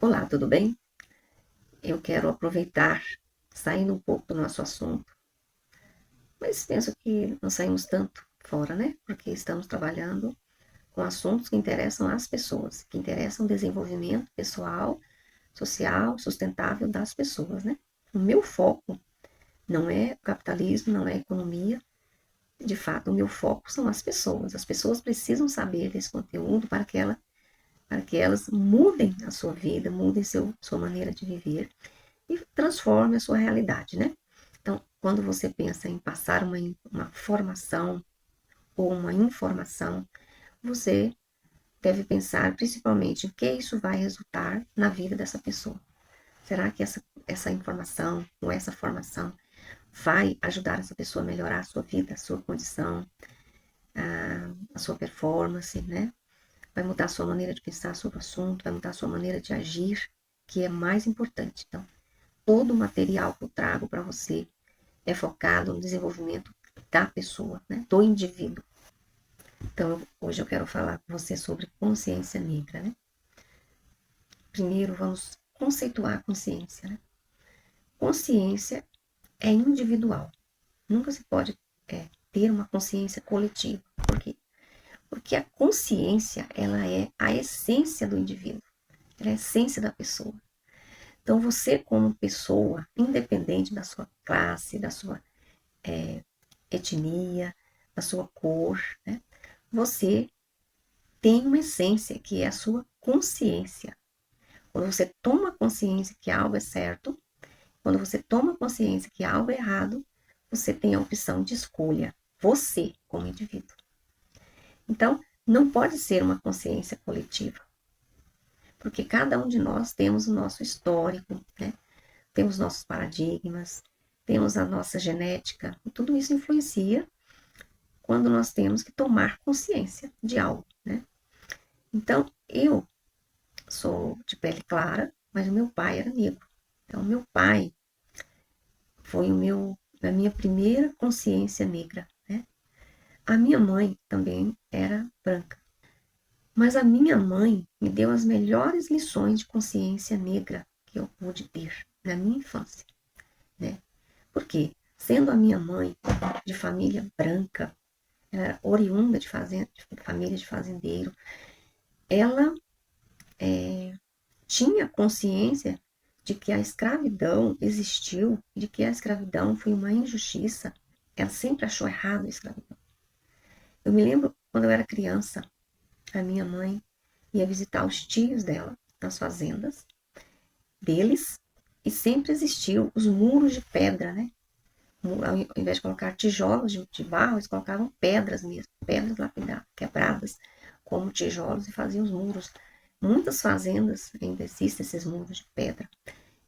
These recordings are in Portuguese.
Olá, tudo bem? Eu quero aproveitar, saindo um pouco do nosso assunto, mas penso que não saímos tanto fora, né? Porque estamos trabalhando com assuntos que interessam às pessoas, que interessam o desenvolvimento pessoal, social, sustentável das pessoas, né? O meu foco não é o capitalismo, não é a economia. De fato, o meu foco são as pessoas. As pessoas precisam saber desse conteúdo para que elas mudem a sua vida, mudem sua maneira de viver e transforme a sua realidade, né? Então, quando você pensa em passar uma formação ou uma informação, você deve pensar principalmente em que isso vai resultar na vida dessa pessoa. Será que essa informação ou essa formação vai ajudar essa pessoa a melhorar a sua vida, a sua condição, a sua performance, né? Vai mudar a sua maneira de pensar sobre o assunto, vai mudar a sua maneira de agir, que é mais importante. Então, todo o material que eu trago para você é focado no desenvolvimento da pessoa, né? Do indivíduo. Então, hoje eu quero falar com você sobre consciência negra, né? Primeiro, vamos conceituar a consciência, né? Consciência é individual. Nunca se pode ter uma consciência coletiva. Por quê? Porque a consciência, ela é a essência do indivíduo. Ela é a essência da pessoa. Então, você como pessoa, independente da sua classe, da sua etnia, da sua cor, né? Você tem uma essência que é a sua consciência. Quando você toma consciência que algo é certo, quando você toma consciência que algo é errado, você tem a opção de escolha, você como indivíduo. Então, não pode ser uma consciência coletiva, porque cada um de nós temos o nosso histórico, né? Temos nossos paradigmas, temos a nossa genética, e tudo isso influencia quando nós temos que tomar consciência de algo, né? Então, eu sou de pele clara, mas o meu pai era negro. Então, meu pai foi a minha primeira consciência negra, né? A minha mãe também era branca. Mas a minha mãe me deu as melhores lições de consciência negra que eu pude ter na minha infância, né? Porque, sendo a minha mãe de família branca, ela era oriunda de família de fazendeiro, ela tinha consciência de que a escravidão existiu, de que a escravidão foi uma injustiça. Ela sempre achou errado a escravidão. Eu me lembro quando eu era criança, a minha mãe ia visitar os tios dela nas fazendas deles e sempre existiu os muros de pedra, né? Ao invés de colocar tijolos de barro, eles colocavam pedras mesmo, pedras lapidadas, quebradas como tijolos e faziam os muros. Muitas fazendas ainda existem esses muros de pedra.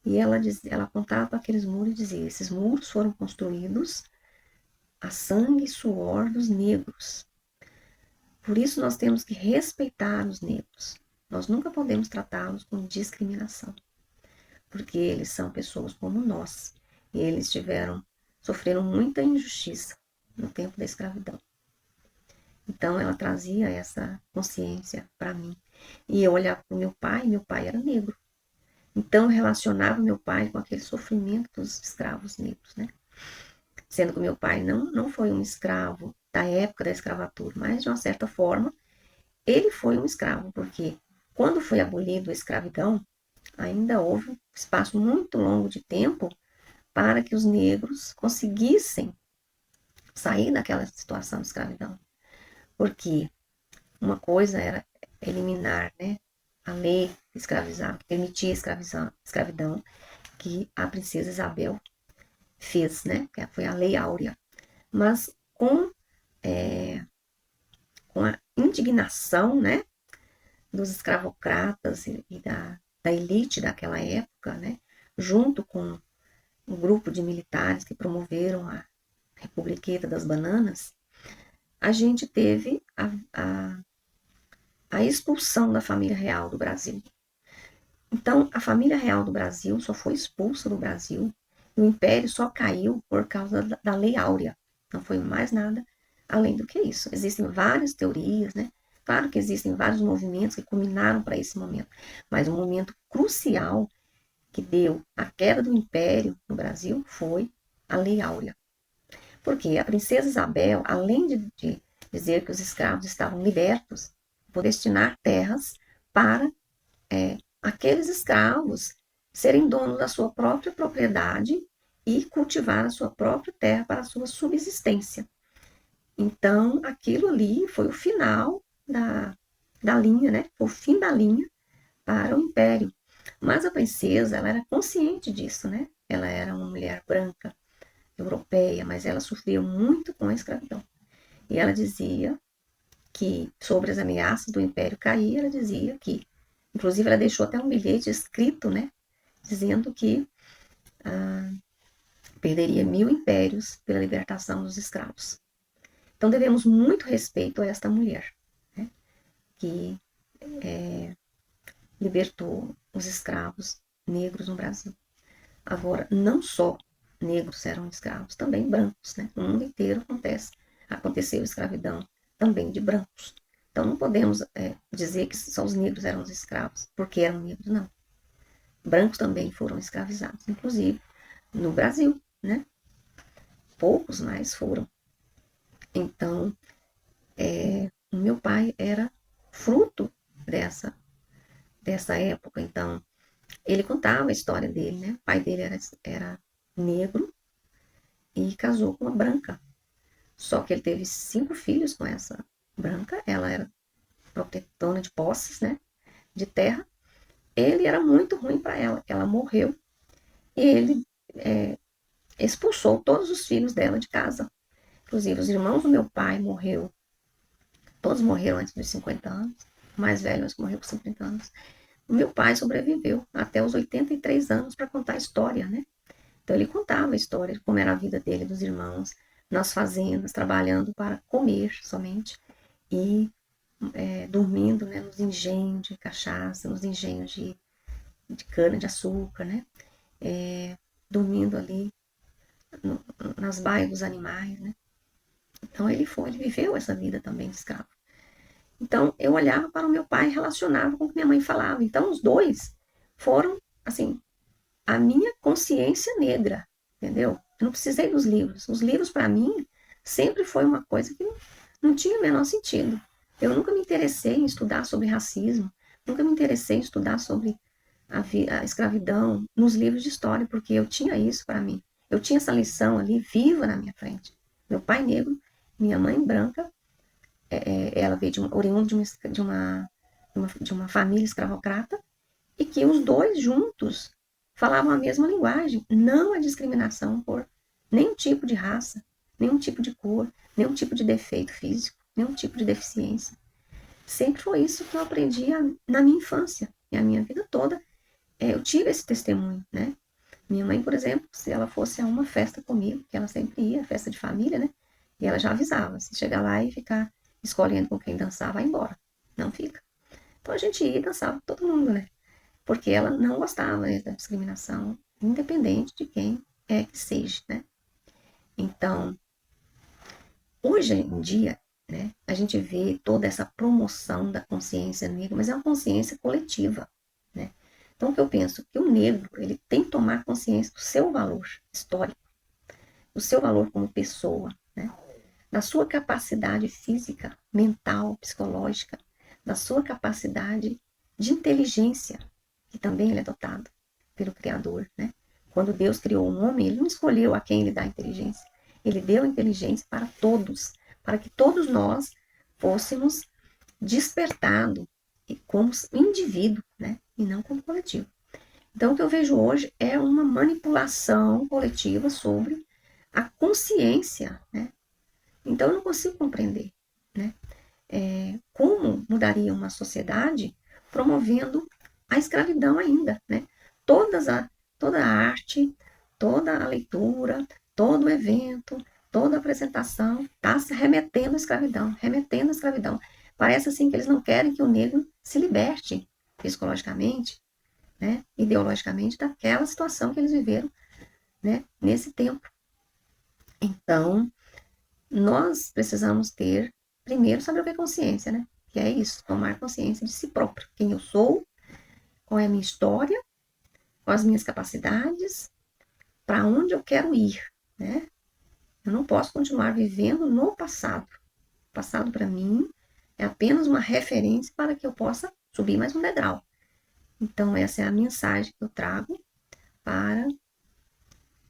E ela apontava para aqueles muros e dizia: esses muros foram construídos a sangue e suor dos negros. Por isso nós temos que respeitar os negros. Nós nunca podemos tratá-los com discriminação, porque eles são pessoas como nós. E eles sofreram muita injustiça no tempo da escravidão. Então ela trazia essa consciência para mim. E eu olhava para o meu pai era negro. Então eu relacionava meu pai com aquele sofrimento dos escravos negros, né? Sendo que meu pai não foi um escravo da época da escravatura, mas de uma certa forma ele foi um escravo, porque quando foi abolido a escravidão, ainda houve um espaço muito longo de tempo para que os negros conseguissem sair daquela situação de escravidão. Porque uma coisa era eliminar, né, a lei de escravizar, que permitia escravidão, que a princesa Isabel fez, né, que foi a Lei Áurea. Mas com a indignação, né, dos escravocratas e da elite daquela época, né, junto com um grupo de militares que promoveram a Republiqueta das Bananas, a gente teve a expulsão da família real do Brasil. Então, a família real do Brasil só foi expulsa do Brasil e o império só caiu por causa da Lei Áurea. Não foi mais nada além do que isso. Existem várias teorias, né? Claro que existem vários movimentos que culminaram para esse momento, mas o momento crucial que deu a queda do Império no Brasil foi a Lei Áurea. Porque a princesa Isabel, além de dizer que os escravos estavam libertos, por destinar terras para aqueles escravos serem donos da sua própria propriedade e cultivar a sua própria terra para a sua subsistência. Então, aquilo ali foi o final da linha, né? Foi o fim da linha para o império. Mas a princesa, ela era consciente disso, né? Ela era uma mulher branca, europeia, mas ela sofria muito com a escravidão. E ela dizia que, sobre as ameaças do império cair, ela dizia que, inclusive ela deixou até um bilhete escrito, né? Dizendo que perderia 1000 impérios pela libertação dos escravos. Então devemos muito respeito a esta mulher, né? Que libertou os escravos negros no Brasil. Agora, não só negros eram escravos, também brancos, né? No mundo inteiro aconteceu escravidão também de brancos. Então não podemos dizer que só os negros eram os escravos, porque eram negros, não. Brancos também foram escravizados, inclusive no Brasil, né? Poucos mais foram. Então, o meu pai era fruto dessa época. Então, ele contava a história dele, né? O pai dele era negro e casou com uma branca. Só que ele teve 5 filhos com essa branca. Ela era protetona de posses, né? De terra. Ele era muito ruim para ela. Ela morreu e ele expulsou todos os filhos dela de casa. Inclusive, os irmãos do meu pai morreu. Todos morreram antes dos 50 anos. O mais velho, acho que morreu com 50 anos. O meu pai sobreviveu até os 83 anos para contar a história, né? Então ele contava a história, como era a vida dele, dos irmãos, nas fazendas, trabalhando para comer somente e dormindo, né, nos engenhos de cachaça, nos engenhos de cana de açúcar, né? Dormindo ali nas baias dos animais, né? Então ele viveu essa vida também de escravo. Então eu olhava para o meu pai e relacionava com o que minha mãe falava. Então os dois foram, assim, a minha consciência negra, entendeu? Eu não precisei dos livros. Os livros, para mim, sempre foi uma coisa que não tinha o menor sentido. Eu nunca me interessei em estudar sobre racismo, nunca me interessei em estudar sobre a escravidão nos livros de história, porque eu tinha isso para mim. Eu tinha essa lição ali viva na minha frente. Meu pai negro, minha mãe branca, ela veio oriundo de uma família escravocrata, e que os dois juntos falavam a mesma linguagem, não a discriminação por nenhum tipo de raça, nenhum tipo de cor, nenhum tipo de defeito físico, nenhum tipo de deficiência. Sempre foi isso que eu aprendi na minha infância e a minha vida toda. Eu tive esse testemunho, né? Minha mãe, por exemplo, se ela fosse a uma festa comigo, que ela sempre ia, festa de família, né? E ela já avisava, se chegar lá e ficar escolhendo com quem dançar, vai embora, não fica. Então a gente ia e dançava com todo mundo, né? Porque ela não gostava, né, da discriminação, independente de quem é que seja, né? Então, hoje em dia, né, a gente vê toda essa promoção da consciência negra, mas é uma consciência coletiva, né? Então, o que eu penso? Que o negro, ele tem que tomar consciência do seu valor histórico, do seu valor como pessoa, né? Da sua capacidade física, mental, psicológica, da sua capacidade de inteligência, que também ele é dotado pelo Criador, né? Quando Deus criou um homem, ele não escolheu a quem ele dá inteligência. Ele deu a inteligência para todos, para que todos nós fôssemos despertados como indivíduo, né? E não como coletivo. Então, o que eu vejo hoje é uma manipulação coletiva sobre a consciência, né? Então, eu não consigo compreender, né? Como mudaria uma sociedade promovendo a escravidão ainda, né? Toda a arte, toda a leitura, todo o evento, toda a apresentação está se remetendo à escravidão, remetendo à escravidão. Parece assim que eles não querem que o negro se liberte psicologicamente, né? Ideologicamente daquela situação que eles viveram, né? Nesse tempo. Então, nós precisamos ter, primeiro, saber o que é consciência, né? que é isso, tomar consciência de si próprio, quem eu sou, qual é a minha história, quais as minhas capacidades, para onde eu quero ir, né? Eu não posso continuar vivendo no passado. O passado, para mim, é apenas uma referência para que eu possa subir mais um degrau. Então, essa é a mensagem que eu trago para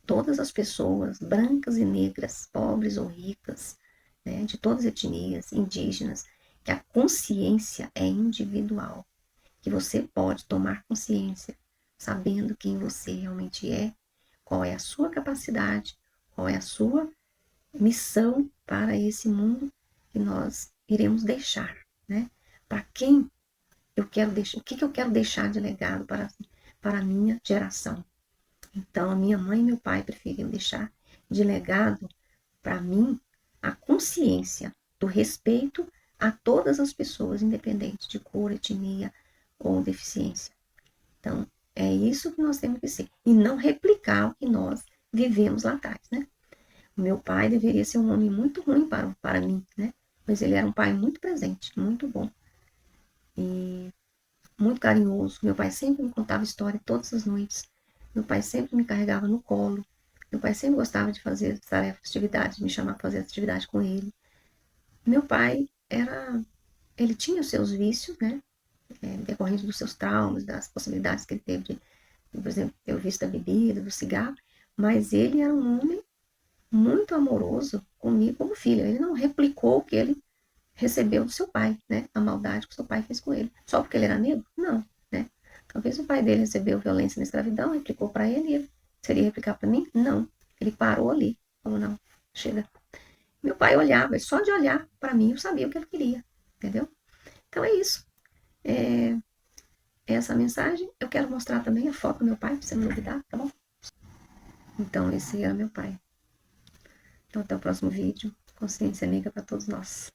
todas as pessoas, brancas e negras, pobres ou ricas, né, de todas as etnias, indígenas, que a consciência é individual, que você pode tomar consciência, sabendo quem você realmente é, qual é a sua capacidade, qual é a sua missão para esse mundo que nós iremos deixar, né? Para quem eu quero deixar, o que eu quero deixar de legado para a minha geração. Então, a minha mãe e meu pai preferiam deixar de legado para mim a consciência do respeito a todas as pessoas, independente de cor, etnia ou deficiência. Então, é isso que nós temos que ser. E não replicar o que nós vivemos lá atrás, né? O meu pai deveria ser um homem muito ruim para mim, né? Mas ele era um pai muito presente, muito bom e muito carinhoso. Meu pai sempre me contava história todas as noites. Meu pai sempre me carregava no colo. Meu pai sempre gostava de fazer tarefas, atividades, me chamar para fazer atividade com ele. Meu pai ele tinha os seus vícios, né? Decorrente dos seus traumas, das possibilidades que ele teve de, por exemplo, ter o vício da bebida, do cigarro, mas ele era um homem muito amoroso comigo como filha. Ele não replicou o que ele recebeu do seu pai, né? A maldade que o seu pai fez com ele. Só porque ele era negro? Não, né? Talvez o pai dele recebeu violência na escravidão, replicou para ele e ele seria replicar para mim? Não. Ele parou ali. Falou, não, chega. Meu pai olhava, só de olhar para mim eu sabia o que ele queria, entendeu? Então é isso. É, essa mensagem. Eu quero mostrar também a foto do meu pai, pra você não duvidar, tá bom? Então, esse era meu pai. Então, até o próximo vídeo. Consciência amiga para todos nós.